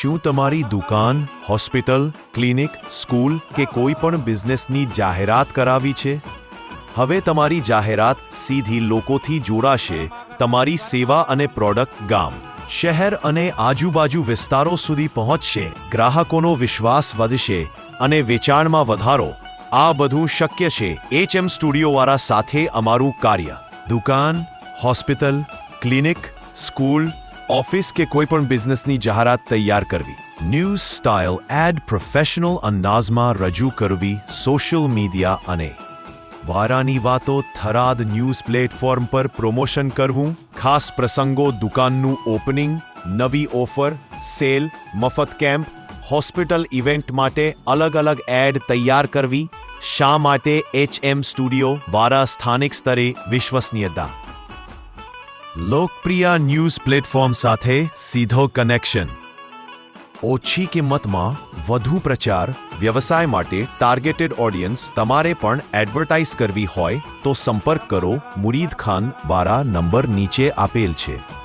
શું તમારી દુકાન, હોસ્પિટલ, ક્લિનિક, સ્કૂલ કે કોઈ પણ બિઝનેસની જાહેરાત કરાવી છે? હવે તમારી જાહેરાત સીધી લોકોથી જોડાશે. તમારી સેવા અને પ્રોડક્ટ ગામ, શહેર અને આજુબાજુ વિસ્તારો સુધી પહોંચશે. ગ્રાહકોનો વિશ્વાસ વધશે અને વેચાણમાં વધારો. આ બધું શક્ય છે HM સ્ટુડિયોવાળા સાથે. અમારું કાર્ય દુકાન, હોસ્પિટલ, ક્લિનિક, સ્કૂલ, ઓફિસ કે કોઈ પણ બિઝનેસની જાહેરાત તૈયાર કરવી. ન્યૂઝ સ્ટાઇલ એડ પ્રોફેશનલ અંદાજમાં રજૂ કરવી. સોશિયલ મીડિયા અને વારાની વાતો થરાદ ન્યૂઝ પ્લેટફોર્મ પર પ્રમોશન કરવું. ખાસ પ્રસંગો, દુકાનનું ઓપનિંગ, નવી ઓફર, સેલ, મફત કેમ્પ, હોસ્પિટલ ઇવેન્ટ માટે અલગ અલગ એડ તૈયાર કરવી. શા માટે HM સ્ટુડિયો? વારા સ્થાનિક સ્તરે વિશ્વસનીયતા. લોકપ્રિય ન્યૂઝ પ્લેટફોર્મ સાથે સીધો કનેક્શન. ઓછી કિંમતમાં વધુ પ્રચાર. વ્યવસાય માટે ટાર્ગેટેડ ઓડિયન્સ. તમારે પણ એડવર્ટાઇઝ કરવી હોય તો સંપર્ક કરો. મુરીદ ખાન. વારા નંબર નીચે આપેલ છે.